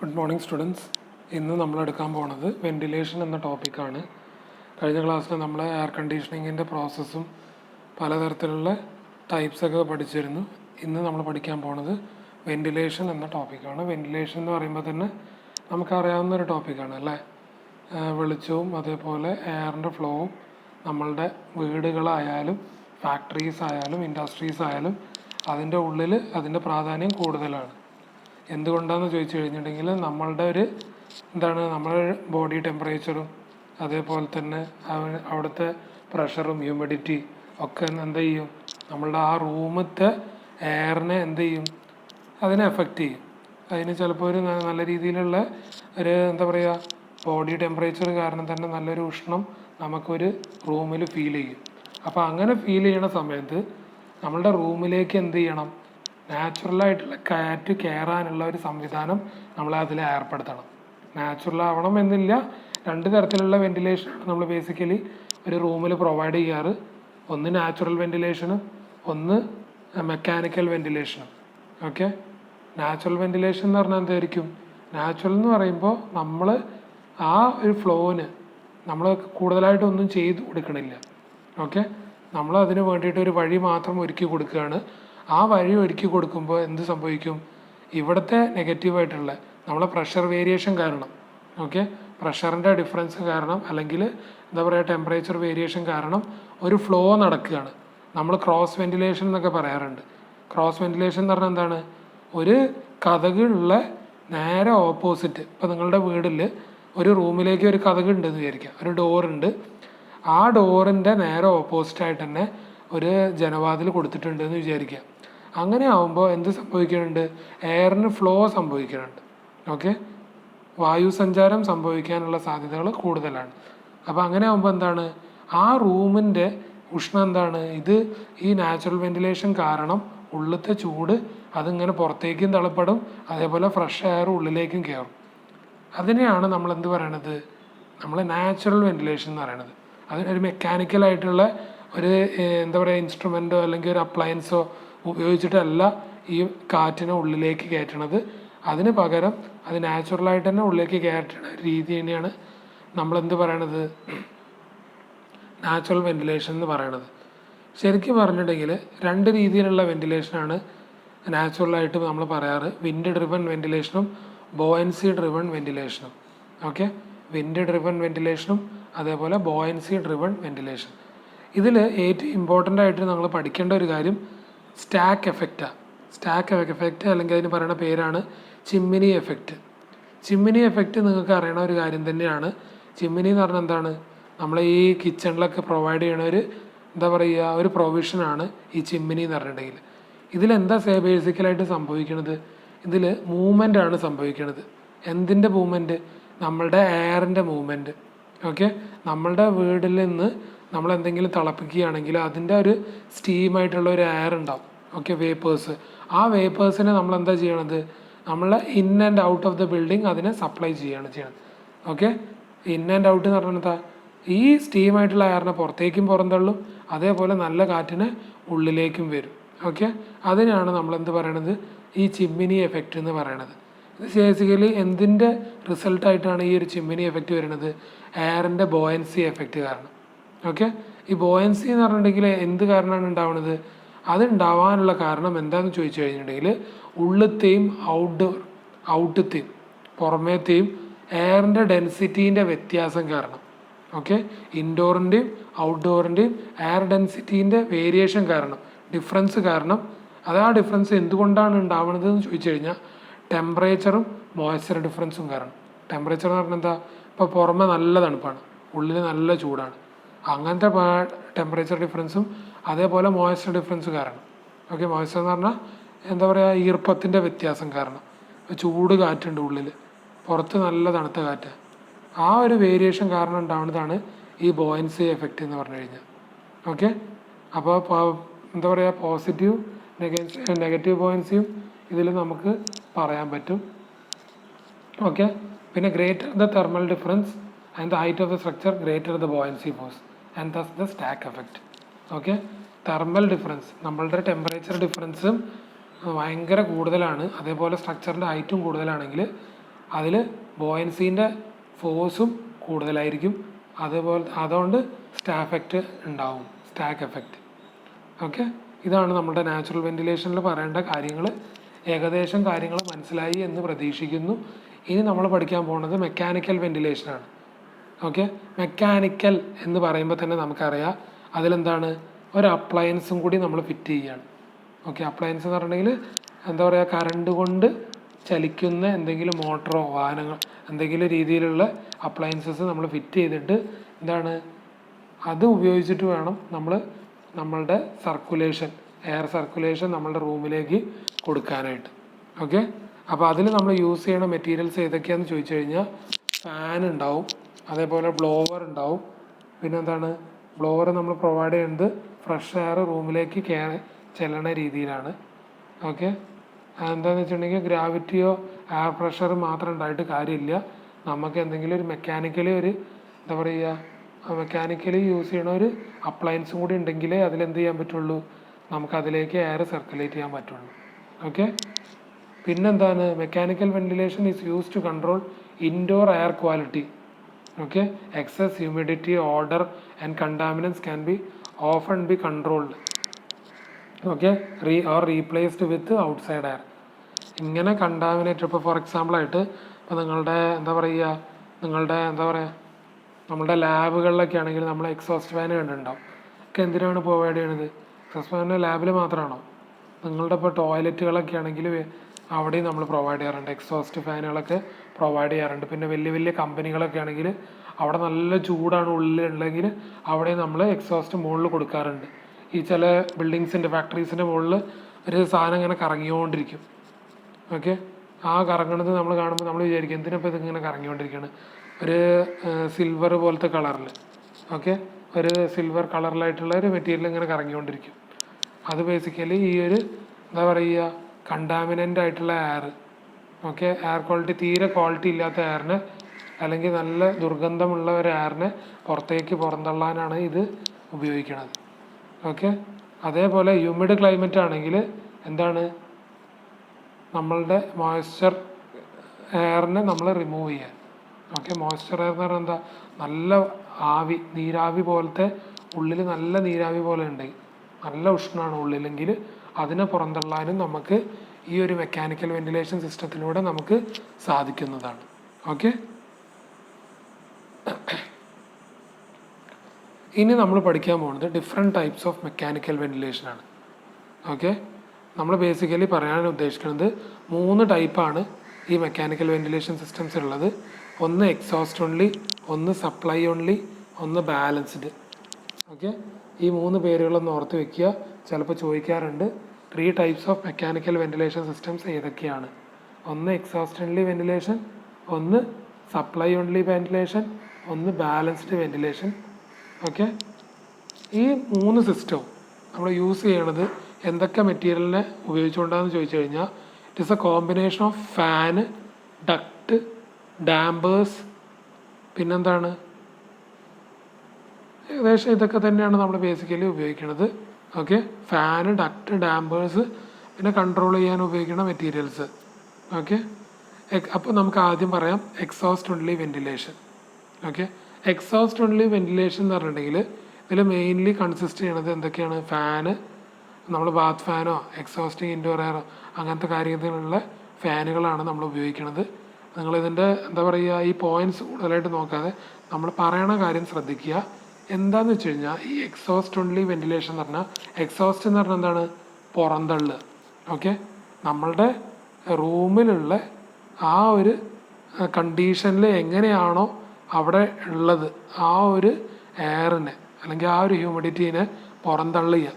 Good morning students. ഇന്ന് നമ്മൾ എടുക്കാൻ പോകുന്നത് വെൻറ്റിലേഷൻ എന്ന ടോപ്പിക്കാണ്. കഴിഞ്ഞ ക്ലാസ്സിൽ നമ്മൾ എയർ കണ്ടീഷനിങ്ങിൻ്റെ പ്രോസസ്സും പലതരത്തിലുള്ള ടൈപ്സൊക്കെ പഠിച്ചിരുന്നു. ഇന്ന് നമ്മൾ പഠിക്കാൻ പോകുന്നത് വെൻറ്റിലേഷൻ എന്ന ടോപ്പിക്കാണ്. വെൻറ്റിലേഷൻ എന്ന് പറയുമ്പോൾ തന്നെ നമുക്കറിയാവുന്ന ഒരു ടോപ്പിക്കാണ് അല്ലേ. വെളിച്ചവും അതേപോലെ എയറിൻ്റെ ഫ്ലോവും നമ്മളുടെ വീടുകളായാലും ഫാക്ടറീസ് ആയാലും ഇൻഡസ്ട്രീസ് ആയാലും അതിൻ്റെ ഉള്ളിൽ അതിൻ്റെ പ്രാധാന്യം കൂടുതലാണ്. എന്തുകൊണ്ടാണെന്ന് ചോദിച്ചു കഴിഞ്ഞിട്ടുണ്ടെങ്കിൽ നമ്മളുടെ നമ്മുടെ ബോഡി ടെമ്പറേച്ചറും അതേപോലെ തന്നെ അവിടുത്തെ പ്രഷറും ഹ്യൂമിഡിറ്റി ഒക്കെ എന്ത് ചെയ്യും, നമ്മളുടെ ആ റൂമത്തെ എയറിനെ എന്ത് ചെയ്യും, അതിനെ എഫക്റ്റ് ചെയ്യും. അതിന് ചിലപ്പോൾ ഒരു നല്ല രീതിയിലുള്ള ബോഡി ടെമ്പറേച്ചർ കാരണം തന്നെ നല്ലൊരു ഉഷ്ണം നമുക്കൊരു റൂമിൽ ഫീൽ ചെയ്യും. അപ്പോൾ അങ്ങനെ ഫീൽ ചെയ്യണ സമയത്ത് നമ്മളുടെ റൂമിലേക്ക് എന്ത് ചെയ്യണം, നാച്ചുറലായിട്ടുള്ള കാറ്റ് കയറാനുള്ള ഒരു സംവിധാനം നമ്മൾ അതിൽ ഏർപ്പെടുത്തണം. നാച്ചുറൽ ആവണം എന്നില്ല, രണ്ട് തരത്തിലുള്ള വെൻറ്റിലേഷനാണ് നമ്മൾ ബേസിക്കലി ഒരു റൂമിൽ പ്രൊവൈഡ് ചെയ്യാറ്. ഒന്ന് നാച്ചുറൽ വെൻറ്റിലേഷനും ഒന്ന് മെക്കാനിക്കൽ വെൻറ്റിലേഷനും. ഓക്കെ, നാച്ചുറൽ വെൻറ്റിലേഷൻ എന്ന് പറഞ്ഞാൽ എന്തായിരിക്കും? നാച്ചുറൽ എന്ന് പറയുമ്പോൾ നമ്മൾ ആ ഒരു ഫ്ലോന് നമ്മൾ കൂടുതലായിട്ടൊന്നും ചെയ്ത് കൊടുക്കണില്ല. ഓക്കെ, നമ്മൾ അതിന് വേണ്ടിയിട്ട് ഒരു വഴി മാത്രം ഒരുക്കി കൊടുക്കുകയാണ്. ആ വഴി ഒരുക്കി കൊടുക്കുമ്പോൾ എന്ത് സംഭവിക്കും? ഇവിടുത്തെ നെഗറ്റീവായിട്ടുള്ള നമ്മളെ പ്രഷർ വേരിയേഷൻ കാരണം, ഓക്കെ, പ്രഷറിൻ്റെ ഡിഫറൻസ് കാരണം അല്ലെങ്കിൽ ടെമ്പറേച്ചർ വേരിയേഷൻ കാരണം ഒരു ഫ്ലോ നടക്കുകയാണ്. നമ്മൾ ക്രോസ് വെൻറ്റിലേഷൻ എന്നൊക്കെ പറയാറുണ്ട്. ക്രോസ് വെൻറ്റിലേഷൻ എന്ന് പറഞ്ഞാൽ എന്താണ്? ഒരു കതകുള്ള നേരെ ഓപ്പോസിറ്റ്. ഇപ്പോൾ നിങ്ങളുടെ വീട്ടിൽ ഒരു റൂമിലേക്ക് ഒരു കതക് ഉണ്ടെന്ന് വിചാരിക്കുക, ഒരു ഡോറുണ്ട്. ആ ഡോറിൻ്റെ നേരെ ഓപ്പോസിറ്റായിട്ട് തന്നെ ഒരു ജനവാതിൽ കൊടുത്തിട്ടുണ്ട് എന്ന് വിചാരിക്കുക. അങ്ങനെ ആവുമ്പോൾ എന്ത് സംഭവിക്കുന്നുണ്ട്? എയറിന് ഫ്ലോ സംഭവിക്കുന്നുണ്ട്. ഓക്കെ, വായു സഞ്ചാരം സംഭവിക്കാനുള്ള സാധ്യതകൾ കൂടുതലാണ്. അപ്പോൾ അങ്ങനെ ആകുമ്പോൾ എന്താണ്, ആ റൂമിൻ്റെ ഉഷ്ണം എന്താണ്, ഇത് ഈ നാച്ചുറൽ വെൻറ്റിലേഷൻ കാരണം ഉള്ളിലത്തെ ചൂട് അതിങ്ങനെ പുറത്തേക്കും തള്ളപ്പെടും, അതേപോലെ ഫ്രഷ് എയർ ഉള്ളിലേക്കും കയറും. അതിനെയാണ് നമ്മൾ എന്ത് പറയണത്, നമ്മൾ നാച്ചുറൽ വെൻറ്റിലേഷൻ എന്ന് പറയണത്. അതിനൊരു മെക്കാനിക്കലായിട്ടുള്ള ഒരു ഇൻസ്ട്രുമെൻറ്റോ അല്ലെങ്കിൽ ഒരു അപ്ലയൻസോ ഉപയോഗിച്ചിട്ടല്ല ഈ കാറ്റിനെ ഉള്ളിലേക്ക് കയറ്റണത്. അതിന് പകരം അത് നാച്ചുറലായിട്ട് തന്നെ ഉള്ളിലേക്ക് കയറ്റണ രീതി തന്നെയാണ് നമ്മളെന്ത് പറയണത്, നാച്ചുറൽ വെൻറ്റിലേഷൻ എന്ന് പറയണത്. ശരിക്കും പറഞ്ഞിട്ടുണ്ടെങ്കിൽ രണ്ട് രീതിയിലുള്ള വെൻറ്റിലേഷനാണ് നാച്ചുറലായിട്ട് നമ്മൾ പറയാറ്. വിൻഡ് ഡ്രിവൺ വെൻറ്റിലേഷനും ബോയൻസി ഡ്രിവൺ വെൻറ്റിലേഷനും. ഓക്കെ, വിൻഡ് ഡ്രിവൺ വെൻറ്റിലേഷനും അതേപോലെ ബോയൻസി ഡ്രിവൺ വെൻറ്റിലേഷൻ. ഇതിൽ ഏറ്റവും ഇമ്പോർട്ടൻ്റ് ആയിട്ട് നമ്മൾ പഠിക്കേണ്ട ഒരു കാര്യം സ്റ്റാക്ക് എഫക്റ്റാണ്. സ്റ്റാക്ക് എഫക്റ്റ് അല്ലെങ്കിൽ അതിന് പറയുന്ന പേരാണ് ചിമ്മിനി എഫക്റ്റ്. ചിമ്മിനി എഫക്റ്റ് നിങ്ങൾക്ക് അറിയണ ഒരു കാര്യം തന്നെയാണ്. ചിമ്മിനി എന്ന് പറഞ്ഞാൽ എന്താണ്? നമ്മൾ ഈ കിച്ചണിലൊക്കെ പ്രൊവൈഡ് ചെയ്യണ ഒരു പ്രൊവിഷനാണ് ഈ ചിമ്മിനി എന്ന് പറഞ്ഞിട്ടുണ്ടെങ്കിൽ. ഇതിലെന്താ ബേസിക്കലായിട്ട് സംഭവിക്കുന്നത്? ഇതിൽ മൂവ്മെൻ്റ് ആണ് സംഭവിക്കുന്നത്. എന്തിൻ്റെ മൂവ്മെൻറ്റ്? നമ്മളുടെ എയറിൻ്റെ മൂവ്മെൻറ്റ്. ഓക്കെ, നമ്മളുടെ വീട്ടിൽ നിന്ന് നമ്മൾ എന്തെങ്കിലും തിളപ്പിക്കുകയാണെങ്കിൽ അതിൻ്റെ ഒരു സ്റ്റീമായിട്ടുള്ള ഒരു എയർ ഉണ്ടാവും. Okay, vapours. ആ വേപ്പേഴ്സിനെ നമ്മൾ എന്താ ചെയ്യണത്? നമ്മൾ in and out of the building അതിനെ സപ്ലൈ ചെയ്യണത്. ഓക്കെ, ഇൻ ആൻഡ് ഔട്ട് എന്ന് പറഞ്ഞാൽ ഈ സ്റ്റീമായിട്ടുള്ള എയറിനെ പുറത്തേക്കും പുറന്തള്ളും, അതേപോലെ നല്ല കാറ്റിനെ ഉള്ളിലേക്കും വരും. ഓക്കെ, അതിനാണ് നമ്മളെന്ത് പറയണത്, ഈ ചിമ്മിനി എഫക്റ്റ് എന്ന് പറയണത്. ഇത് ബേസിക്കലി എന്തിൻ്റെ റിസൾട്ടായിട്ടാണ് ഈ ഒരു ചിമ്മിനി എഫക്റ്റ് വരുന്നത്? എയറിൻ്റെ ബോയൻസി എഫക്റ്റ് കാരണം. ഓക്കെ, ഈ ബോയൻസി എന്ന് പറഞ്ഞിട്ടുണ്ടെങ്കിൽ എന്ത് കാരണമാണ് ഉണ്ടാവുന്നത്? അത് ഉണ്ടാവാനുള്ള കാരണം എന്താണെന്ന് ചോദിച്ചു കഴിഞ്ഞിട്ടുണ്ടെങ്കിൽ ഉള്ളിലത്തെയും ഔട്ടത്തെയും പുറമേത്തെയും എയറിൻ്റെ ഡെൻസിറ്റീൻ്റെ വ്യത്യാസം കാരണം. ഓക്കെ, ഇൻഡോറിൻ്റെയും ഔട്ട്ഡോറിൻ്റെയും എയർ ഡെൻസിറ്റീൻ്റെ വേരിയേഷൻ കാരണം, ഡിഫറൻസ് കാരണം. അത് ആ ഡിഫറൻസ് എന്തുകൊണ്ടാണ് ഉണ്ടാവുന്നത് എന്ന് ചോദിച്ചു കഴിഞ്ഞാൽ ടെമ്പറേച്ചറും മോയ്സ്ചർ ഡിഫറൻസും കാരണം. ടെമ്പറേച്ചർ എന്ന് പറഞ്ഞാൽ എന്താ? ഇപ്പോൾ പുറമെ നല്ല തണുപ്പാണ്, ഉള്ളിൽ നല്ല ചൂടാണ്. അങ്ങനത്തെ ടെമ്പറേച്ചർ ഡിഫറൻസും അതേപോലെ മോയ്സ്ചർ ഡിഫറൻസ് കാരണം. ഓക്കെ, മോയ്സ്ചർ എന്ന് പറഞ്ഞാൽ ഈർപ്പത്തിൻ്റെ വ്യത്യാസം കാരണം. ചൂട് കാറ്റുണ്ട് ഉള്ളിൽ, പുറത്ത് നല്ല തണുത്ത കാറ്റ്. ആ ഒരു വേരിയേഷൻ കാരണം ഉണ്ടാവുന്നതാണ് ഈ ബോയൻസി എഫക്റ്റ് എന്ന് പറഞ്ഞു കഴിഞ്ഞാൽ. ഓക്കെ, അപ്പോൾ പോസിറ്റീവ് നെഗറ്റീവ് ബോയൻസിയും ഇതിൽ നമുക്ക് പറയാൻ പറ്റും. ഓക്കെ, പിന്നെ greater the thermal difference and the height of the structure greater the buoyancy force and thus the stack effect. Okay, thermal difference നമ്മളുടെ ടെമ്പറേച്ചർ ഡിഫറൻസും ഭയങ്കര കൂടുതലാണ്, അതേപോലെ സ്ട്രക്ചറിൻ്റെ ഹൈറ്റും കൂടുതലാണെങ്കിൽ അതിൽ ബോയൻസീൻ്റെ ഫോഴ്സും കൂടുതലായിരിക്കും. അതുകൊണ്ട് സ്റ്റാക്ക് എഫക്റ്റ്. ഓക്കെ, ഇതാണ് നമ്മുടെ നാച്ചുറൽ വെന്റിലേഷനിൽ പറയേണ്ട കാര്യങ്ങൾ. ഏകദേശം കാര്യങ്ങൾ മനസ്സിലായി എന്ന് പ്രതീക്ഷിക്കുന്നു. ഇനി നമ്മൾ പഠിക്കാൻ പോകുന്നത് മെക്കാനിക്കൽ വെന്റിലേഷനാണ്. ഓക്കെ, മെക്കാനിക്കൽ എന്ന് പറയുമ്പോൾ തന്നെ നമുക്കറിയാം അതിലെന്താണ്, ഒരു അപ്ലയൻസും കൂടി നമ്മൾ ഫിറ്റ് ചെയ്യുകയാണ്. ഓക്കെ, അപ്ലയൻസ് എന്ന് പറഞ്ഞിട്ടുണ്ടെങ്കിൽ എന്താ പറയുക, കറണ്ട് കൊണ്ട് ചലിക്കുന്ന എന്തെങ്കിലും മോട്ടറോ വാഹനങ്ങൾ എന്തെങ്കിലും രീതിയിലുള്ള അപ്ലയൻസസ് നമ്മൾ ഫിറ്റ് ചെയ്തിട്ട് എന്താണ് അത് ഉപയോഗിച്ചിട്ട് വേണം നമ്മളുടെ എയർ സർക്കുലേഷൻ നമ്മളുടെ റൂമിലേക്ക് കൊടുക്കാനായിട്ട്. ഓക്കെ, അപ്പോൾ അതിൽ നമ്മൾ യൂസ് ചെയ്യണ മെറ്റീരിയൽസ് ഏതൊക്കെയാണെന്ന് ചോദിച്ചു കഴിഞ്ഞാൽ ഫാൻ ഉണ്ടാവും, അതേപോലെ ബ്ലോവർ ഉണ്ടാവും. പിന്നെ എന്താണ്, ബ്ലോവർ നമ്മൾ പ്രൊവൈഡ് ചെയ്യുന്നത് ഫ്രഷ് എയർ റൂമിലേക്ക് ചെല്ലണ രീതിയിലാണ്. ഓക്കെ, എന്താണെന്ന് വെച്ചിട്ടുണ്ടെങ്കിൽ ഗ്രാവിറ്റിയോ എയർ പ്രഷർ മാത്രം ഉണ്ടായിട്ട് കാര്യമില്ല. നമുക്ക് എന്തെങ്കിലും ഒരു മെക്കാനിക്കലി യൂസ് ചെയ്യണ ഒരു അപ്ലയൻസും കൂടി ഉണ്ടെങ്കിലേ അതിലെന്ത് ചെയ്യാൻ പറ്റുള്ളൂ, നമുക്കതിലേക്ക് എയർ സർക്കുലേറ്റ് ചെയ്യാൻ പറ്റുള്ളൂ. ഓക്കെ, പിന്നെന്താണ്, mechanical ventilation is use to control indoor air quality. Okay, excess humidity, odour and contaminants can be often be controlled. Okay, replaced with outside air. ഇങ്ങനെ കണ്ടാമിനേറ്റ്, ഇപ്പോൾ ഫോർ എക്സാമ്പിളായിട്ട് ഇപ്പോൾ നമ്മുടെ ലാബുകളിലൊക്കെ ആണെങ്കിൽ നമ്മൾ എക്സോസ്റ്റ് ഫാൻ കണ്ടിട്ടുണ്ടാവും. ഒക്കെ എന്തിനാണ് പ്രൊവൈഡ് ചെയ്യണത്? എക്സോസ്റ്റ് ഫാൻ ലാബിൽ മാത്രമാണോ? നിങ്ങളുടെ ഇപ്പോൾ ടോയ്ലറ്റുകളൊക്കെ ആണെങ്കിൽ അവിടെയും നമ്മൾ പ്രൊവൈഡ് ചെയ്യാറുണ്ട്, എക്സോസ്റ്റ് ഫാനുകളൊക്കെ പ്രൊവൈഡ് ചെയ്യാറുണ്ട്. പിന്നെ വലിയ വലിയ കമ്പനികളൊക്കെ ആണെങ്കിൽ അവിടെ നല്ല ചൂടാണ് ഉള്ളിലുണ്ടെങ്കിൽ അവിടെ നമ്മൾ എക്സോസ്റ്റ് മുകളിൽ കൊടുക്കാറുണ്ട്. ഈ ചില ബിൽഡിങ്സിൻ്റെ ഫാക്ടറീസിൻ്റെ മുകളിൽ ഒരു സാധനം ഇങ്ങനെ കറങ്ങിക്കൊണ്ടിരിക്കും. ഓക്കെ, ആ കറങ്ങണത് നമ്മൾ കാണുമ്പോൾ നമ്മൾ വിചാരിക്കും എന്തിനപ്പോൾ ഇതിങ്ങനെ കറങ്ങിക്കൊണ്ടിരിക്കുകയാണ്, ഒരു സിൽവർ പോലത്തെ കളറിൽ. ഓക്കെ, ഒരു സിൽവർ കളറിലായിട്ടുള്ള ഒരു മെറ്റീരിയൽ ഇങ്ങനെ കറങ്ങിക്കൊണ്ടിരിക്കും. അത് ബേസിക്കലി ഈ ഒരു കണ്ടാമിനൻ്റ് ആയിട്ടുള്ള എയർ, ഓക്കെ, എയർ ക്വാളിറ്റി തീരെ ക്വാളിറ്റി ഇല്ലാത്ത എയറിനെ അല്ലെങ്കിൽ നല്ല ദുർഗന്ധമുള്ള ഒരു എയറിനെ പുറന്തള്ളാനാണ് ഇത് ഉപയോഗിക്കുന്നത്. ഓക്കെ, അതേപോലെ ഹ്യൂമിഡ് ക്ലൈമറ്റ് ആണെങ്കിൽ എന്താണ്, നമ്മളുടെ മോയ്സ്ചർ എയറിനെ നമ്മൾ റിമൂവ് ചെയ്യാൻ. ഓക്കെ, മോയ്സ്ചർ എയർ എന്ന് പറഞ്ഞാൽ എന്താ, നല്ല നീരാവി പോലത്തെ ഉള്ളിൽ നല്ല നീരാവി പോലെ ഉണ്ട്, നല്ല ഉഷ്ണമാണ് ഉള്ളിലെങ്കിൽ അതിനെ പുറന്തള്ളാനും നമുക്ക് ഈ ഒരു മെക്കാനിക്കൽ വെന്റിലേഷൻ സിസ്റ്റത്തിലൂടെ നമുക്ക് സാധിക്കുന്നതാണ്. ഓക്കെ, ഇനി നമ്മൾ പഠിക്കാൻ പോകുന്നത് ഡിഫറെൻറ്റ് ടൈപ്സ് ഓഫ് മെക്കാനിക്കൽ വെന്റിലേഷനാണ്. ഓക്കെ, നമ്മൾ ബേസിക്കലി പറയാൻ ഉദ്ദേശിക്കുന്നത് 3 ടൈപ്പാണ് ഈ മെക്കാനിക്കൽ വെന്റിലേഷൻ സിസ്റ്റംസ് ഉള്ളത്. ഒന്ന് എക്സോസ്റ്റ് ഓൺലി, ഒന്ന് സപ്ലൈ ഓൺലി, ഒന്ന് ബാലൻസ്ഡ്. ഓക്കെ, ഈ 3 പേരുകളൊന്ന് ഓർത്ത് വെക്കുക, ചിലപ്പോൾ ചോദിക്കാറുണ്ട് 3 types of mechanical ventilation systems ഏതൊക്കെയാണ്. ഒന്ന് എക്സോസ്റ്റ് ഓൺലി വെന്റിലേഷൻ, ഒന്ന് സപ്ലൈ ഓൺലി വെന്റിലേഷൻ, ഒന്ന് ബാലൻസ്ഡ് വെന്റിലേഷൻ. ഓക്കെ, ഈ 3 സിസ്റ്റവും നമ്മൾ യൂസ് ചെയ്യണത് എന്തൊക്കെ മെറ്റീരിയലിനെ ഉപയോഗിച്ചുകൊണ്ടാണെന്ന് ചോദിച്ചു കഴിഞ്ഞാൽ it is A combination of fan, duct, dampers, പിന്നെന്താണ്, ഏകദേശം ഇതൊക്കെ തന്നെയാണ് നമ്മൾ ബേസിക്കലി ഉപയോഗിക്കുന്നത്. ഓക്കെ, ഫാന്, ഡക്റ്റ്, ഡാമ്പേഴ്സ്, പിന്നെ കൺട്രോൾ ചെയ്യാൻ ഉപയോഗിക്കുന്ന മെറ്റീരിയൽസ്. ഓക്കെ, അപ്പോൾ നമുക്ക് ആദ്യം പറയാം exhaust only ventilation. Okay, exhaust only ventilation എന്ന് പറഞ്ഞിട്ടുണ്ടെങ്കിൽ ഇതിൽ മെയിൻലി കൺസിസ്റ്റ് ചെയ്യണത് എന്തൊക്കെയാണ്, ഫാന്, നമ്മൾ ബാത്ത് ഫാനോ എക്സോസ്റ്റിംഗ് ഇൻഡോർ എയറോ അങ്ങനത്തെ കാര്യത്തിലുള്ള ഫാനുകളാണ് നമ്മൾ ഉപയോഗിക്കുന്നത്. നിങ്ങളിതിൻ്റെ ഈ പോയിൻറ്റ്സ് കൂടുതലായിട്ട് നോക്കാതെ നമ്മൾ പറയണ കാര്യം ശ്രദ്ധിക്കുക. എന്താണെന്ന് വെച്ച് കഴിഞ്ഞാൽ ഈ എക്സോസ്റ്റ് ഓൺലി വെന്റിലേഷൻ എന്ന് പറഞ്ഞാൽ, എക്സോസ്റ്റ് എന്ന് പറഞ്ഞാൽ എന്താണ്, പുറന്തള്ള്. ഓക്കെ, നമ്മളുടെ റൂമിലുള്ള ആ ഒരു കണ്ടീഷനിൽ എങ്ങനെയാണോ അവിടെ ഉള്ളത് ആ ഒരു എയറിനെ അല്ലെങ്കിൽ ആ ഒരു ഹ്യൂമിഡിറ്റീനെ പുറന്തള്ളുക.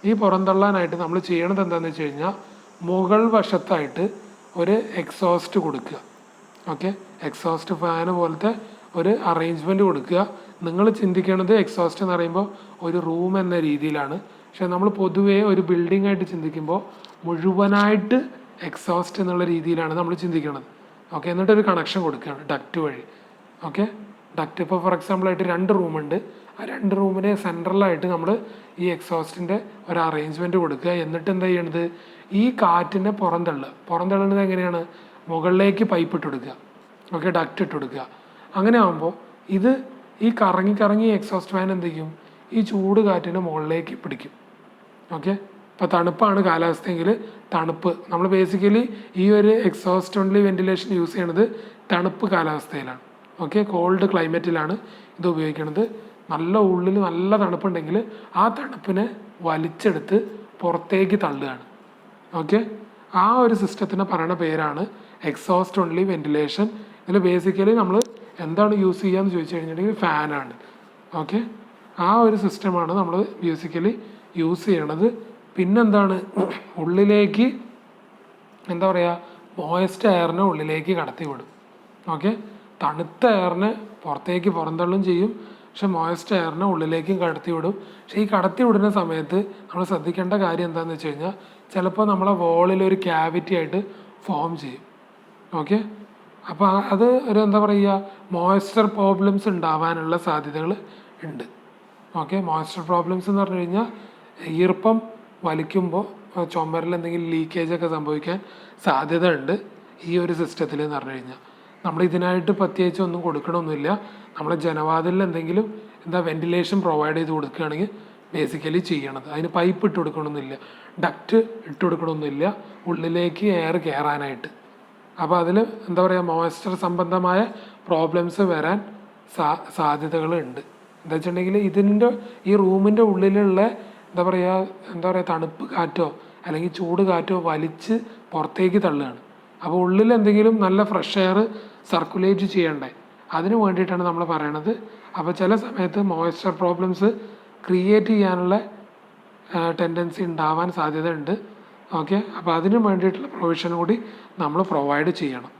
ഈ പുറന്തള്ളാനായിട്ട് നമ്മൾ ചെയ്യണത് എന്താണെന്ന് വെച്ച് കഴിഞ്ഞാൽ മുകൾ വശത്തായിട്ട് ഒരു എക്സോസ്റ്റ് കൊടുക്കുക. ഓക്കെ, എക്സോസ്റ്റ് ഫാന് പോലത്തെ ഒരു അറേഞ്ച്മെൻറ്റ് കൊടുക്കുക. നിങ്ങൾ ചിന്തിക്കണത് എക്സോസ്റ്റ് എന്ന് പറയുമ്പോൾ ഒരു റൂം എന്ന രീതിയിലാണ്, പക്ഷെ നമ്മൾ പൊതുവേ ഒരു ബിൽഡിംഗ് ആയിട്ട് ചിന്തിക്കുമ്പോൾ മുഴുവനായിട്ട് എക്സോസ്റ്റ് എന്നുള്ള രീതിയിലാണ് നമ്മൾ ചിന്തിക്കുന്നത്. ഓക്കെ, എന്നിട്ടൊരു കണക്ഷൻ കൊടുക്കുകയാണ് ഡക്റ്റ് വഴി. ഓക്കെ, ഡക്റ്റ് ഇപ്പോൾ ഫോർ എക്സാമ്പിളായിട്ട് 2 റൂമുണ്ട്, ആ 2 റൂമിനെ സെൻട്രലായിട്ട് നമ്മൾ ഈ എക്സോസ്റ്റിൻ്റെ ഒരു അറേഞ്ച്മെൻറ്റ് കൊടുക്കുക. എന്നിട്ട് എന്താ ചെയ്യണത്, ഈ കാറ്റിനെ പുറന്തള്ളുന്നത് എങ്ങനെയാണ്, മുകളിലേക്ക് പൈപ്പ് ഇട്ട് കൊടുക്കുക. ഓക്കെ, ഡക്റ്റ് ഇട്ട് കൊടുക്കുക. അങ്ങനെ ആകുമ്പോൾ ഇത് ഈ കറങ്ങി എക്സോസ്റ്റ് ഫാൻ എന്ത് ചെയ്യും, ഈ ചൂട് കാറ്റിനെ മുകളിലേക്ക് പിടിക്കും. ഓക്കെ, ഇപ്പോൾ തണുപ്പാണ് കാലാവസ്ഥയെങ്കിൽ തണുപ്പ്, നമ്മൾ ബേസിക്കലി ഈ ഒരു എക്സോസ്റ്റ് ഓൺലി വെന്റിലേഷൻ യൂസ് ചെയ്യണത് തണുപ്പ് കാലാവസ്ഥയിലാണ്. ഓക്കെ, കോൾഡ് ക്ലൈമറ്റിലാണ് ഇത് ഉപയോഗിക്കുന്നത്. നല്ല ഉള്ളിൽ നല്ല തണുപ്പുണ്ടെങ്കിൽ ആ തണുപ്പിനെ വലിച്ചെടുത്ത് പുറത്തേക്ക് തള്ളുകയാണ്. ഓക്കെ, ആ ഒരു സിസ്റ്റത്തിനെ പറയുന്ന പേരാണ് എക്സോസ്റ്റ് ഓൺലി വെന്റിലേഷൻ. ഇതിൽ ബേസിക്കലി നമ്മൾ എന്താണ് യൂസ് ചെയ്യാന്ന് ചോദിച്ചു കഴിഞ്ഞിട്ടുണ്ടെങ്കിൽ ഫാനാണ്. ഓക്കെ, ആ ഒരു സിസ്റ്റമാണ് നമ്മൾ ബേസിക്കലി യൂസ് ചെയ്യണത്. പിന്നെന്താണ്, ഉള്ളിലേക്ക് എന്താ പറയുക, മോയിസ്റ്റ് എയറിനെ ഉള്ളിലേക്ക് കടത്തി വിടും. ഓക്കെ, തണുത്ത എയറിനെ പുറത്തേക്ക് പുറന്തള്ളും ചെയ്യും, പക്ഷെ മോയിസ്റ്റ് എയറിനെ ഉള്ളിലേക്കും കടത്തി വിടും. പക്ഷേ ഈ കടത്തി വിടുന്ന സമയത്ത് നമ്മൾ ശ്രദ്ധിക്കേണ്ട കാര്യം എന്താണെന്ന് വെച്ച് കഴിഞ്ഞാൽ ചിലപ്പോൾ നമ്മളെ വോളിൽ ഒരു ക്യാവിറ്റി ആയിട്ട് ഫോം ചെയ്യും. ഓക്കെ, അപ്പോൾ അത് ഒരു എന്താ പറയുക, മോയ്സ്ചർ പ്രോബ്ലംസ് ഉണ്ടാവാനുള്ള സാധ്യതകൾ ഉണ്ട്. ഓക്കെ, മോയ്സ്ചർ പ്രോബ്ലംസ് എന്ന് പറഞ്ഞു കഴിഞ്ഞാൽ ഈർപ്പം വലിക്കുമ്പോൾ ചുമരിൽ എന്തെങ്കിലും ലീക്കേജൊക്കെ സംഭവിക്കാൻ സാധ്യത ഉണ്ട് ഈ ഒരു സിസ്റ്റത്തിൽ എന്ന് പറഞ്ഞു കഴിഞ്ഞാൽ. നമ്മൾ ഇതിനായിട്ട് പ്രത്യേകിച്ച് ഒന്നും കൊടുക്കണമൊന്നുമില്ല. നമ്മൾ ജനവാതിലിൽ എന്തെങ്കിലും വെന്റിലേഷൻ പ്രൊവൈഡ് ചെയ്ത് കൊടുക്കുകയാണെങ്കിൽ ബേസിക്കലി ചെയ്യണത്. അതിന് പൈപ്പ് ഇട്ട് കൊടുക്കണമെന്നില്ല, ഡക്റ്റ് ഇട്ട് കൊടുക്കണമെന്നില്ല ഉള്ളിലേക്ക് എയർ കയറാനായിട്ട്. അപ്പോൾ അതിൽ എന്താ പറയുക, മോയ്സ്ചർ സംബന്ധമായ പ്രോബ്ലംസ് വരാൻ സാധ്യതകളുണ്ട്. എന്താ വെച്ചിട്ടുണ്ടെങ്കിൽ ഇതിൻ്റെ ഈ റൂമിൻ്റെ ഉള്ളിലുള്ള എന്താ പറയുക തണുപ്പ് കാറ്റോ അല്ലെങ്കിൽ ചൂട് കാറ്റോ വലിച്ച് പുറത്തേക്ക് തള്ളുകയാണ്. അപ്പോൾ ഉള്ളിൽ എന്തെങ്കിലും നല്ല ഫ്രഷ് എയർ സർക്കുലേറ്റ് ചെയ്യണ്ടേ, അതിന് വേണ്ടിയിട്ടാണ് നമ്മൾ പറയണത്. അപ്പോൾ ചില സമയത്ത് മോയ്സ്ചർ പ്രോബ്ലംസ് ക്രിയേറ്റ് ചെയ്യാനുള്ള ടെൻഡൻസി ഉണ്ടാവാൻ സാധ്യത ഉണ്ട്. ഓക്കെ, അപ്പോൾ അതിന് വേണ്ടിയിട്ടുള്ള പ്രൊവിഷൻ കൂടി നമ്മൾ പ്രൊവൈഡ് ചെയ്യണം.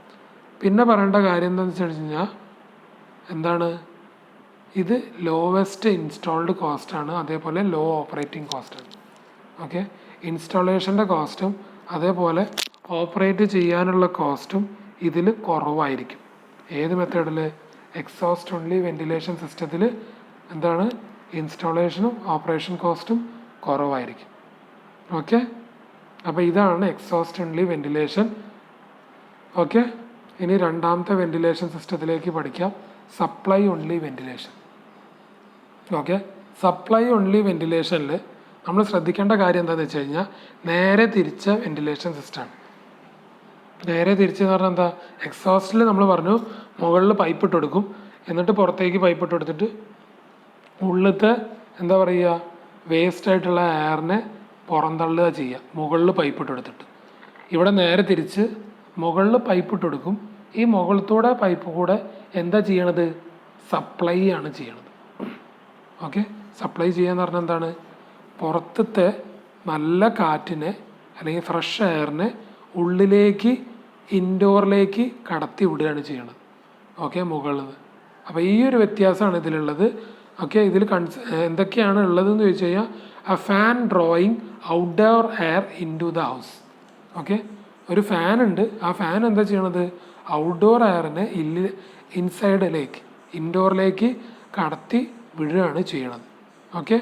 പിന്നെ പറയേണ്ട കാര്യം എന്താണെന്ന് വെച്ച് കഴിഞ്ഞാൽ എന്താണ്, ഇത് ലോവസ്റ്റ് ഇൻസ്റ്റാൾഡ് കോസ്റ്റാണ്, അതേപോലെ ലോ ഓപ്പറേറ്റിംഗ് കോസ്റ്റാണ്. ഓക്കെ, ഇൻസ്റ്റാളേഷൻ്റെ കോസ്റ്റും അതേപോലെ ഓപ്പറേറ്റ് ചെയ്യാനുള്ള കോസ്റ്റും ഇതിൽ കുറവായിരിക്കും. ഏത് മെത്തേഡിൽ, എക്സോസ്റ്റ് ഓൺലി വെന്റിലേഷൻ സിസ്റ്റത്തിൽ എന്താണ്, ഇൻസ്റ്റാളേഷനും ഓപ്പറേഷൻ കോസ്റ്റും കുറവായിരിക്കും. ഓക്കെ, അപ്പോൾ ഇതാണ് എക്സോസ്റ്റ് ഓൺലി വെന്റിലേഷൻ. ഓക്കെ, ഇനി രണ്ടാമത്തെ വെന്റിലേഷൻ സിസ്റ്റത്തിലേക്ക് പഠിക്കാം, supply only ventilation. Okay, supply only വെന്റിലേഷനിൽ നമ്മൾ ശ്രദ്ധിക്കേണ്ട കാര്യം എന്താണെന്ന് വെച്ച് കഴിഞ്ഞാൽ നേരെ തിരിച്ച വെന്റിലേഷൻ സിസ്റ്റമാണ്. നേരെ തിരിച്ചെന്ന് പറഞ്ഞാൽ എന്താ, എക്സോസ്റ്റിൽ നമ്മൾ പറഞ്ഞു മുകളിൽ പൈപ്പ് ഇട്ട് കൊടുക്കും, എന്നിട്ട് പുറത്തേക്ക് പൈപ്പ് ഇട്ട് കൊടുത്തിട്ട് ഉള്ളിലത്തെ എന്താ പറയുക വേസ്റ്റ് ആയിട്ടുള്ള എയറിനെ പുറന്തള്ളുക ചെയ്യുക, മുകളിൽ പൈപ്പ് ഇട്ട് കൊടുത്തിട്ട്. ഇവിടെ നേരെ തിരിച്ച് മുകളിൽ പൈപ്പ് ഇട്ട് കൊടുക്കും, ഈ മുകളിലത്തൂടെ പൈപ്പ് കൂടെ എന്താ ചെയ്യണത്, സപ്ലൈ ആണ് ചെയ്യണത്. ഓക്കെ, സപ്ലൈ ചെയ്യാന്ന് പറഞ്ഞാൽ എന്താണ്, പുറത്തത്തെ നല്ല കാറ്റിനെ അല്ലെങ്കിൽ ഫ്രഷ് എയറിനെ ഉള്ളിലേക്ക് ഇൻഡോറിലേക്ക് കടത്തി വിടുകയാണ് ചെയ്യണത്. ഓക്കെ, മുകളിൽ നിന്ന്. അപ്പോൾ ഈ ഒരു വ്യത്യാസമാണ് ഇതിലുള്ളത്. ഓക്കെ, ഇതിൽ എന്തൊക്കെയാണ് ഉള്ളതെന്ന് ചോദിച്ചു കഴിഞ്ഞാൽ a fan drawing outdoor air into the house. Okay, ഒരു ഫാൻ ഉണ്ട്, ആ ഫാൻ എന്താ ചെയ്യണത്, ഔട്ട്ഡോർ എയറിനെ ഇൻസൈഡിലേക്ക് ഇൻഡോറിലേക്ക് കടത്തി വിടുകയാണ് ചെയ്യണത്. ഓക്കെ,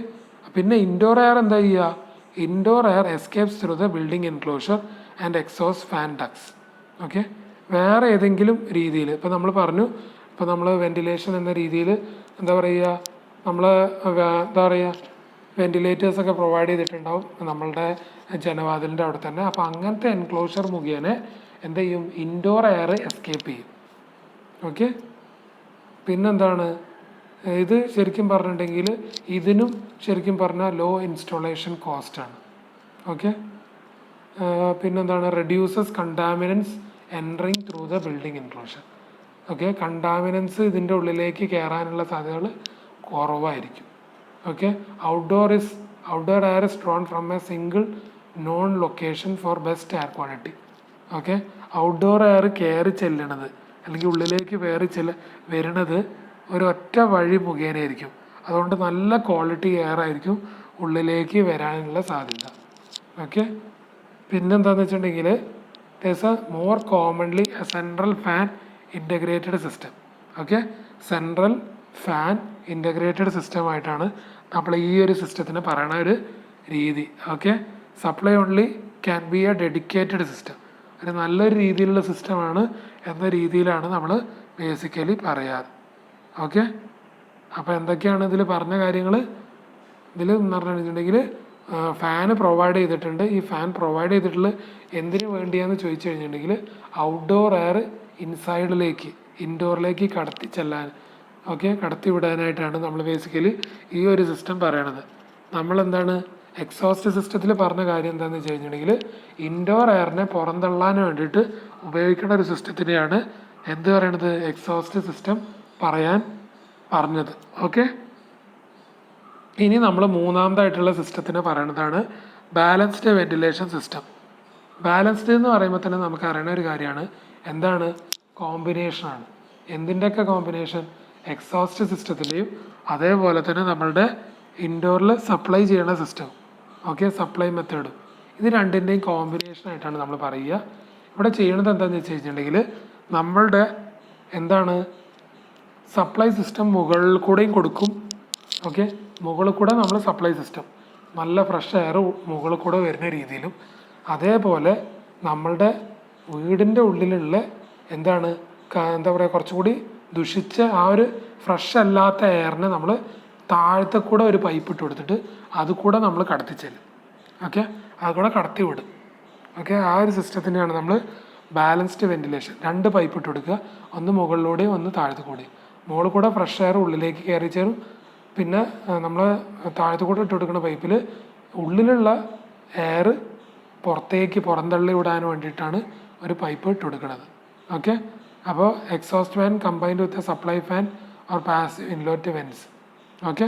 പിന്നെ ഇൻഡോർ എയർ എന്താ ചെയ്യുക, indoor air escapes through the building enclosure and exhaust fan ducts. Okay, വേറെ ഏതെങ്കിലും രീതിയിൽ ഇപ്പോൾ നമ്മൾ പറഞ്ഞു, ഇപ്പോൾ നമ്മൾ വെന്റിലേഷൻ എന്ന രീതിയിൽ എന്താ പറയുക, നമ്മൾ എന്താ പറയുക വെന്റിലേറ്റേഴ്സൊക്കെ പ്രൊവൈഡ് ചെയ്തിട്ടുണ്ടാവും നമ്മളുടെ ജനവാതിലിൻ്റെ അവിടെ തന്നെ. അപ്പോൾ അങ്ങനത്തെ എൻക്ലോഷർ മുഖേന എന്ത് ചെയ്യും, ഇൻഡോർ എയർ എസ്കേപ്പ് ചെയ്യും. ഓക്കെ, പിന്നെന്താണ്, ഇത് ശരിക്കും പറഞ്ഞിട്ടുണ്ടെങ്കിൽ ഇതിനും ശരിക്കും പറഞ്ഞാൽ ലോ ഇൻസ്റ്റാളേഷൻ കോസ്റ്റാണ്. ഓക്കെ, പിന്നെന്താണ്, reduces contaminants entering through the building enclosure. Okay, contaminants ഇതിൻ്റെ ഉള്ളിലേക്ക് കയറാനുള്ള സാധ്യതകൾ കുറവായിരിക്കും. Okay, outdoor air is drawn from A single non location four best air quality. Okay, outdoor air കയറി ചെല്ലണത് അല്ലെങ്കിൽ ഉള്ളിലേക്ക് വരുന്നത് ഒരൊറ്റ വഴി മുഖേനയായിരിക്കും. അതുകൊണ്ട് നല്ല ക്വാളിറ്റി എയർ ആയിരിക്കും ഉള്ളിലേക്ക് വരാനുള്ള സാധ്യത. ഓക്കെ, പിന്നെന്താണെന്ന് വെച്ചിട്ടുണ്ടെങ്കിൽ there's a more commonly a central fan integrated system. Okay, central fan integrated സിസ്റ്റമായിട്ടാണ് നമ്മൾ ഈ ഒരു സിസ്റ്റത്തിന് പറയണ ഒരു രീതി. Okay, supply only can be a dedicated system. ഒരു നല്ലൊരു രീതിയിലുള്ള സിസ്റ്റമാണ് എന്ന രീതിയിലാണ് നമ്മൾ ബേസിക്കലി പറയാറ്. ഓക്കെ, അപ്പോൾ എന്തൊക്കെയാണ് ഇതിൽ പറഞ്ഞ കാര്യങ്ങൾ? ഇതിൽ എന്ന് പറഞ്ഞിട്ടുണ്ടെങ്കിൽ ഫാന് പ്രൊവൈഡ് ചെയ്തിട്ടുണ്ട്. ഈ ഫാൻ പ്രൊവൈഡ് ചെയ്തിട്ടുള്ള എന്തിനു വേണ്ടിയാണെന്ന് ചോദിച്ചു കഴിഞ്ഞിട്ടുണ്ടെങ്കിൽ ഔട്ട്ഡോർ എയർ ഇൻഡോറിലേക്ക് കടത്തി ചെല്ലാൻ, ഓക്കെ, കടത്തി വിടാനായിട്ടാണ് നമ്മൾ ബേസിക്കലി ഈ ഒരു സിസ്റ്റം പറയണത്. നമ്മളെന്താണ് എക്സോസ്റ്റ് സിസ്റ്റത്തിൽ പറഞ്ഞ കാര്യം എന്താണെന്ന് വെച്ച് കഴിഞ്ഞിട്ടുണ്ടെങ്കിൽ ഇൻഡോർ എയറിനെ പുറന്തള്ളാൻ വേണ്ടിയിട്ട് ഉപയോഗിക്കുന്ന ഒരു സിസ്റ്റത്തിനെയാണ് എന്ത് പറയണത്, എക്സോസ്റ്റ് സിസ്റ്റം പറയാൻ പറഞ്ഞത്. ഓക്കെ, ഇനി നമ്മൾ മൂന്നാമതായിട്ടുള്ള സിസ്റ്റത്തിനെ പറയണതാണ് ബാലൻസ്ഡ് വെന്റിലേഷൻ സിസ്റ്റം. ബാലൻസ്ഡ് എന്ന് പറയുമ്പോൾ തന്നെ നമുക്ക് അറിയുന്ന ഒരു കാര്യമാണ്, എന്താണ്, കോമ്പിനേഷനാണ്. എന്തിൻ്റെയൊക്കെ കോമ്പിനേഷൻ? എക്സോസ്റ്റ് സിസ്റ്റത്തിലെയും അതേപോലെ തന്നെ നമ്മളുടെ ഇൻഡോറിൽ സപ്ലൈ ചെയ്യണ സിസ്റ്റം, ഓക്കെ, സപ്ലൈ മെത്തേഡും, ഇത് രണ്ടിൻ്റെയും കോമ്പിനേഷനായിട്ടാണ് നമ്മൾ പറയുക. ഇവിടെ ചെയ്യണത് എന്താണെന്ന് വെച്ച് കഴിഞ്ഞിട്ടുണ്ടെങ്കിൽ നമ്മളുടെ എന്താണ് സപ്ലൈ സിസ്റ്റം മുകളിൽ കൂടെയും കൊടുക്കും. ഓക്കെ, മുകളിൽ കൂടെ നമ്മൾ സപ്ലൈ സിസ്റ്റം നല്ല ഫ്രഷ് എയർ മുകളിൽ കൂടെ വരുന്ന രീതിയിലും, അതേപോലെ നമ്മളുടെ വീടിൻ്റെ ഉള്ളിലുള്ള എന്താണ് എന്താ പറയുക, കുറച്ചുകൂടി ദുഷിച്ച ആ ഒരു ഫ്രഷ് അല്ലാത്ത എയറിനെ നമ്മൾ താഴത്തെ കൂടെ ഒരു പൈപ്പ് ഇട്ട് കൊടുത്തിട്ട് അത് കൂടെ നമ്മൾ കടത്തിച്ചെല്ലും. ഓക്കെ, അത് കൂടെ കടത്തി വിടും. ഓക്കെ, ആ ഒരു സിസ്റ്റത്തിനെയാണ് നമ്മൾ ബാലൻസ്ഡ് വെന്റിലേഷൻ. 2 പൈപ്പ് ഇട്ട് കൊടുക്കുക, ഒന്ന് മുകളിലൂടെയും ഒന്ന് താഴത്തു കൂടെയും. മുകളിൽ കൂടെ ഫ്രഷ് എയർ ഉള്ളിലേക്ക് കയറി ചേരും, പിന്നെ നമ്മൾ താഴത്തു കൂടെ ഇട്ട് കൊടുക്കുന്ന പൈപ്പിൽ ഉള്ളിലുള്ള എയർ പുറന്തള്ളി വിടാൻ വേണ്ടിയിട്ടാണ് ഒരു പൈപ്പ് ഇട്ട് കൊടുക്കുന്നത്. ഓക്കെ, അപ്പോൾ exhaust fan combined with a supply fan or passive inlet vents. Okay,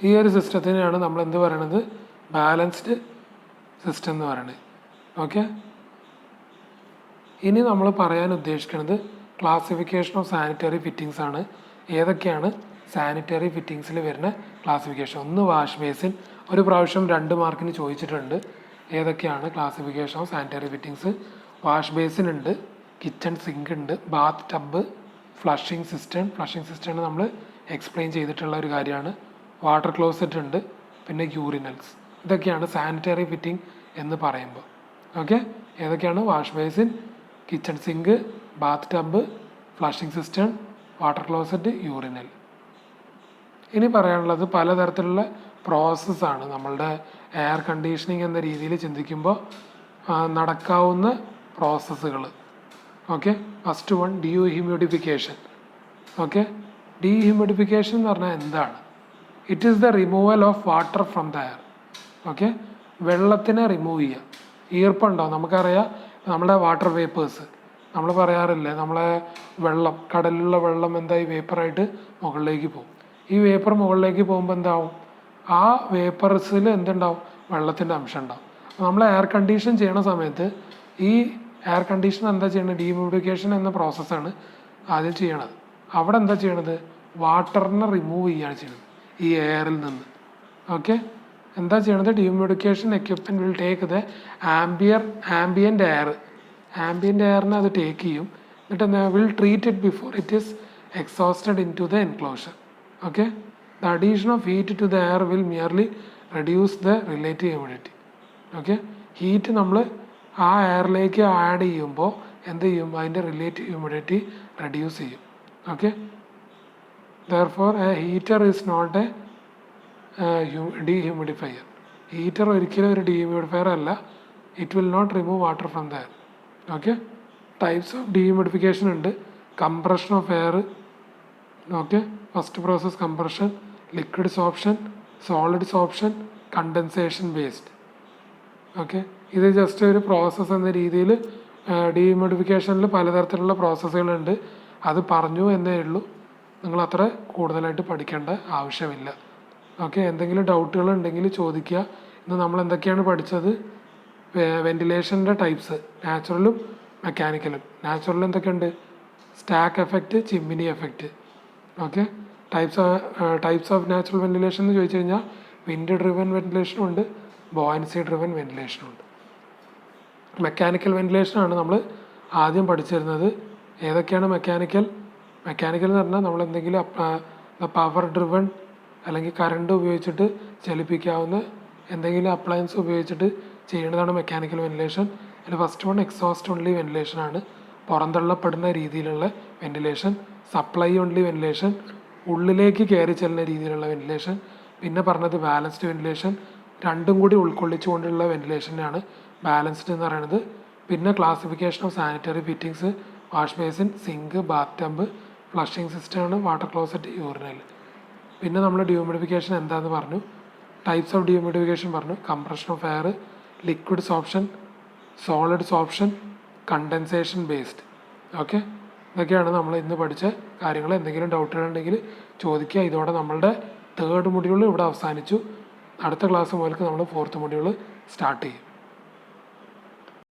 ഈ ഒരു സിസ്റ്റത്തിനെയാണ് നമ്മൾ എന്ത് പറയണത്, ബാലൻസ്ഡ് സിസ്റ്റം എന്ന് പറയുന്നത്. ഓക്കെ, ഇനി നമ്മൾ പറയാൻ ഉദ്ദേശിക്കുന്നത് ക്ലാസിഫിക്കേഷൻ ഓഫ് സാനിറ്ററി ഫിറ്റിങ്സ് ആണ്. ഏതൊക്കെയാണ് സാനിറ്ററി ഫിറ്റിങ്സിൽ വരുന്ന ക്ലാസിഫിക്കേഷൻ? ഒന്ന് വാഷ് ബേസിൻ, ഒരു പ്രാവശ്യം 2 മാർക്കിന് ചോദിച്ചിട്ടുണ്ട്. ഏതൊക്കെയാണ് classification of sanitary fittings? Wash basin ഉണ്ട്, കിച്ചൺ സിങ്ക് ഉണ്ട്, ബാത്ത് ടബ്, ഫ്ലഷിംഗ് സിസ്റ്റം നമ്മൾ എക്സ്പ്ലെയിൻ ചെയ്തിട്ടുള്ള ഒരു കാര്യമാണ്. വാട്ടർ ക്ലോസറ്റ് ഉണ്ട്, പിന്നെ യൂറിനൽസ്. ഇതൊക്കെയാണ് സാനിറ്ററി ഫിറ്റിംഗ് എന്ന് പറയുമ്പോൾ. ഓക്കെ, ഏതൊക്കെയാണ്? Wash basin, kitchen sink, bath tub, flushing system, water closet, urinal. ഇനി പറയാനുള്ളത് പലതരത്തിലുള്ള പ്രോസസ്സാണ് നമ്മളുടെ എയർ കണ്ടീഷനിങ് എന്ന രീതിയിൽ ചിന്തിക്കുമ്പോൾ നടക്കാവുന്ന പ്രോസസ്സുകൾ. Okay, first one dehumidification. Okay, dehumidification എന്ന് പറഞ്ഞാൽ എന്താണ്? It is the removal of water from the air. Okay, വെള്ളത്തിനെ റിമൂവ് ചെയ്യുക. ഈർപ്പുണ്ടാവും, നമുക്കറിയാം നമ്മുടെ വാട്ടർ വേപ്പേഴ്സ് നമ്മൾ പറയാറില്ലേ, നമ്മളെ വെള്ളം, കടലിലുള്ള വെള്ളം എന്തായി വേപ്പറായിട്ട് മുകളിലേക്ക് പോകും. ഈ വേപ്പർ മുകളിലേക്ക് പോകുമ്പോൾ എന്താവും, ആ വേപ്പർസിൽ എന്തുണ്ടാവും, വെള്ളത്തിൻ്റെ അംശം ഉണ്ടാവും. നമ്മൾ എയർ കണ്ടീഷൻ ചെയ്യണ സമയത്ത് ഈ എയർ കണ്ടീഷൻ എന്താ ചെയ്യണത്, ഡീഹ്യൂമിഡിഫിക്കേഷൻ എന്ന പ്രോസസ്സാണ് ആദ്യം ചെയ്യണത്. അവിടെ എന്താ ചെയ്യണത്, വാട്ടറിനെ റിമൂവ് ചെയ്യുകയാണ് ചെയ്യുന്നത് ഈ എയറിൽ നിന്ന്. ഓക്കെ, എന്താ ചെയ്യണത്, dehumidification equipment will take the ambient എയറിനെ അത് ടേക്ക് ചെയ്യും. എന്നിട്ട് എന്താ, will treat it before it is exhausted into the enclosure. Okay, the addition of heat to the air will merely reduce the relative humidity. Okay, heat നമ്മൾ ആ എയറിലേക്ക് add ചെയ്യുമ്പോൾ എന്ത് ചെയ്യും, അതിൻ്റെ റിലേറ്റീവ് ഹ്യൂമിഡിറ്റി റെഡ്യൂസ് ചെയ്യും. Okay, therefore a heater is not a dehumidifier. Heater ഒരിക്കലും ഒരു ഡീഹ്യൂമിഡിഫയർ അല്ല. It will not remove water from the air. Okay, types of dehumidification ഉണ്ട്. Compression of air. Okay, first process compression, liquid sorption, solid sorption, condensation based. Okay, ഇത് just ഒരു process എന്ന രീതിയിൽ ഡീഹ്യൂമിഡിഫിക്കേഷനിൽ പലതരത്തിലുള്ള പ്രോസസ്സുകളുണ്ട്. അത് പറഞ്ഞു എന്നേ ഉള്ളൂ, നിങ്ങൾ അത്ര കൂടുതലായിട്ട് പഠിക്കേണ്ട ആവശ്യമില്ല. ഓക്കെ, എന്തെങ്കിലും ഡൗട്ടുകൾ ഉണ്ടെങ്കിൽ ചോദിക്കുക. ഇന്ന് നമ്മൾ എന്തൊക്കെയാണ് പഠിച്ചത്, വെന്റിലേഷൻ്റെ ടൈപ്സ്, നാച്ചുറലും മെക്കാനിക്കലും. നാച്ചുറൽ എന്തൊക്കെയുണ്ട്, stack effect, chimney effect. Okay, types of natural ventilation എന്ന് ചോദിച്ചു കഴിഞ്ഞാൽ വിൻഡ് ഡ്രിവൻ വെന്റിലേഷനും ഉണ്ട്, ബോയൻസി ഡ്രിവൻ വെന്റിലേഷനും ഉണ്ട്. മെക്കാനിക്കൽ വെന്റിലേഷനാണ് നമ്മൾ ആദ്യം പഠിച്ചിരുന്നത്. ഏതൊക്കെയാണ് മെക്കാനിക്കൽ എന്ന് പറഞ്ഞാൽ നമ്മൾ എന്തെങ്കിലും പവർ ഡ്രിവൺ അല്ലെങ്കിൽ കറണ്ട് ഉപയോഗിച്ചിട്ട് ചലിപ്പിക്കാവുന്ന എന്തെങ്കിലും അപ്ലയൻസ് ഉപയോഗിച്ചിട്ട് ചെയ്യുന്നതാണ് മെക്കാനിക്കൽ വെന്റിലേഷൻ. അതിൽ first one exhaust only ventilation ആണ്, പുറന്തള്ളപ്പെടുന്ന രീതിയിലുള്ള വെന്റിലേഷൻ. സപ്ലൈ ഓൺലി വെന്റിലേഷൻ, ഉള്ളിലേക്ക് കയറി ചെല്ലുന്ന രീതിയിലുള്ള വെന്റിലേഷൻ. പിന്നെ പറഞ്ഞത് ബാലൻസ്ഡ് വെന്റിലേഷൻ, രണ്ടും കൂടി ഉൾക്കൊള്ളിച്ചുകൊണ്ടുള്ള വെന്റിലേഷനാണ് ബാലൻസ്ഡ് എന്ന് പറയുന്നത്. പിന്നെ classification of sanitary fittings, wash basin, sink, bath tub, flushing സിസ്റ്റമാണ്, വാട്ടർ ക്ലോസറ്റ്, യൂറിനൽ. പിന്നെ നമ്മൾ ഡ്യൂമിഡിഫിക്കേഷൻ എന്താണെന്ന് പറഞ്ഞു, ടൈപ്സ് ഓഫ് ഡ്യൂമിഡിഫിക്കേഷൻ പറഞ്ഞു, compression of air, liquid sorption, solid sorption, condensation based. Okay, ഇതൊക്കെയാണ് നമ്മൾ ഇന്ന് പഠിച്ച കാര്യങ്ങൾ. എന്തെങ്കിലും ഡൗട്ടുകൾ ഉണ്ടെങ്കിൽ ചോദിക്കുക. ഇതോടെ നമ്മളുടെ 3rd മൊഡ്യൂൾ ഇവിടെ അവസാനിച്ചു. അടുത്ത ക്ലാസ് മുതൽക്ക് നമ്മൾ 4th മൊഡ്യൂൾ സ്റ്റാർട്ട് ചെയ്യും.